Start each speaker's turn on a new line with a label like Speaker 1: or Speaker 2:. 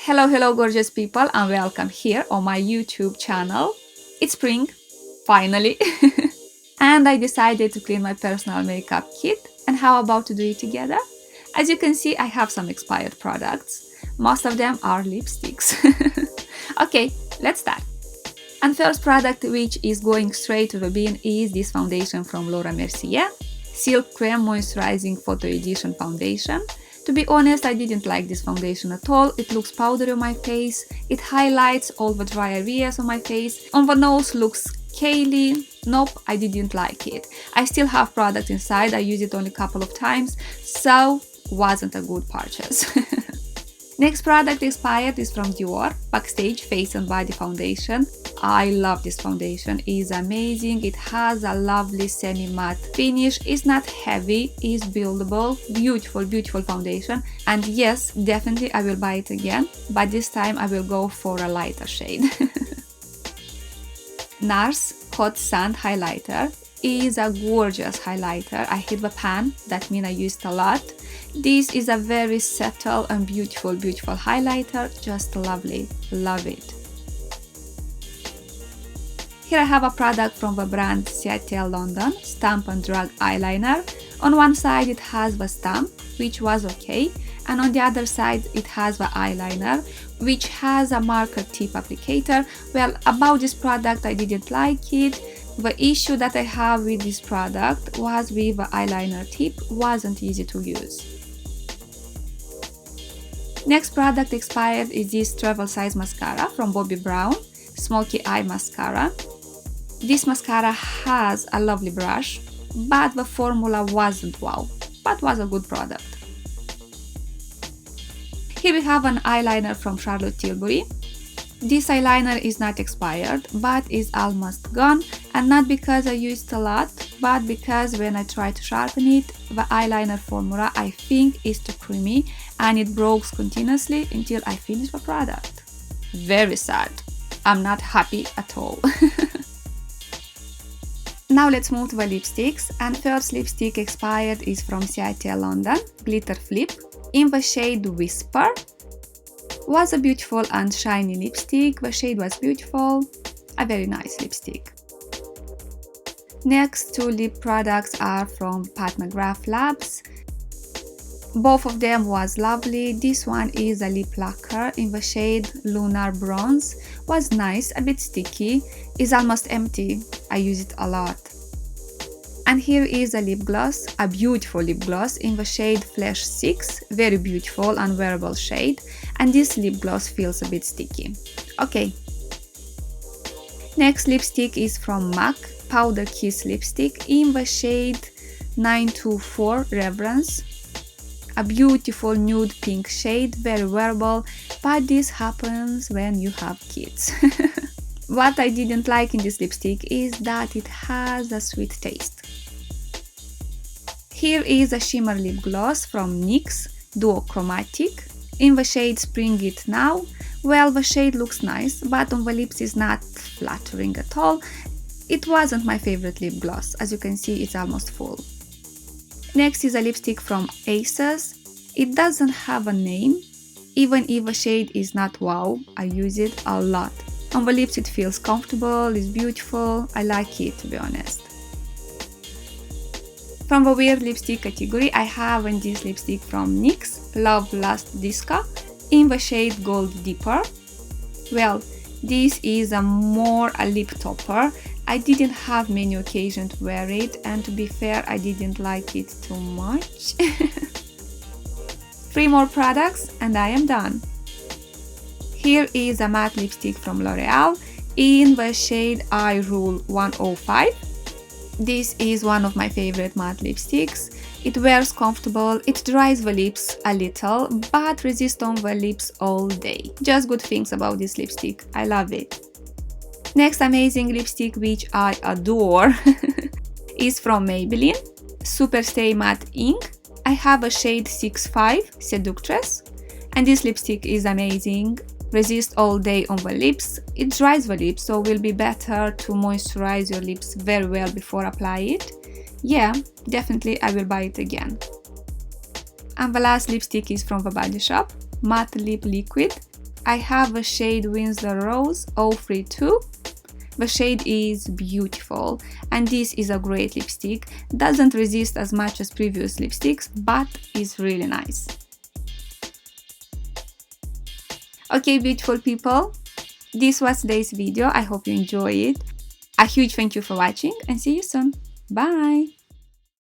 Speaker 1: Hello gorgeous people, and welcome here on my YouTube channel. It's spring, finally. And I decided to clean my personal makeup kit, and how about to do it together? As you can see, I have some expired products. Most of them are lipsticks. Okay, let's start. And first product which is going straight to the bin is this foundation from Laura Mercier, Silk Creme Moisturizing Photo Edition Foundation. To be honest, I didn't like this foundation at all. It looks powdery on my face, it highlights all the dry areas on my face, on the nose looks scaly. Nope, I didn't like it. I still have product inside, I used it only a couple of times, so wasn't a good purchase. Next product expired is from Dior, Backstage Face and Body Foundation. I love this foundation, it is amazing, it has a lovely semi-matte finish, it's not heavy, it's buildable, beautiful foundation, and yes, definitely I will buy it again, but this time I will go for a lighter shade. Nars Hot Sand Highlighter is a gorgeous highlighter. I hit the pan, that means I used a lot. This is a very subtle and beautiful highlighter, just lovely, love it. Here I have a product from the brand Seattle London, Stamp and Drag Eyeliner. On one side it has the stamp, which was okay, and on the other side it has the eyeliner, which has a marker tip applicator. Well, about this product I didn't like it. The issue that I have with this product was with the eyeliner tip, wasn't easy to use. Next product expired is this travel size mascara from Bobbi Brown, Smoky Eye Mascara. This mascara has a lovely brush, but the formula wasn't wow, but was a good product. Here we have an eyeliner from Charlotte Tilbury. This eyeliner is not expired, but is almost gone, and not because I used a lot, but because when I tried to sharpen it, the eyeliner formula I think is too creamy and it breaks continuously until I finish the product. Very sad. I'm not happy at all. Now let's move to the lipsticks, and first lipstick expired is from Seattle London, Glitter Flip, in the shade Whisper. Was a beautiful and shiny lipstick, the shade was beautiful, a very nice lipstick. Next two lip products are from Pat McGrath Labs. Both of them was lovely. This one is a lip lacquer in the shade Lunar Bronze, was nice, a bit sticky, is almost empty, I use it a lot. And here is a lip gloss, a beautiful lip gloss in the shade Flesh 6, very beautiful and wearable shade, and this lip gloss feels a bit sticky. Okay. Next lipstick is from MAC, Powder Kiss lipstick in the shade 924 Reverence. A beautiful nude pink shade, very wearable, but this happens when you have kids. What I didn't like in this lipstick is that it has a sweet taste. Here is a shimmer lip gloss from NYX, Duochromatic, in the shade Spring It Now. Well, the shade looks nice, but on the lips is not flattering at all. It wasn't my favorite lip gloss, as you can see it's almost full. Next is a lipstick from Aces. It doesn't have a name, even if the shade is not wow, I use it a lot. On the lips it feels comfortable, it's beautiful, I like it to be honest. From the weird lipstick category I have this lipstick from NYX, Love Last Disco, in the shade Gold Deeper. Well, this is more a lip topper. I didn't have many occasions to wear it, and to be fair, I didn't like it too much. 3 more products and I am done. Here is a matte lipstick from L'Oreal in the shade I Rule 105. This is one of my favorite matte lipsticks. It wears comfortable, it dries the lips a little, but resists on the lips all day. Just good things about this lipstick, I love it. Next amazing lipstick which I adore is from Maybelline, Super Stay Matte Ink. I have a shade 65, Seductress, and this lipstick is amazing. Resists all day on the lips, it dries the lips, so will be better to moisturize your lips very well before apply it. Yeah, definitely I will buy it again. And the last lipstick is from the Body Shop, Matte Lip Liquid. I have a shade Winsor Rose 032. The shade is beautiful, and this is a great lipstick. Doesn't resist as much as previous lipsticks, but is really nice. Okay, beautiful people, this was today's video. I hope you enjoy it. A huge thank you for watching and see you soon. Bye!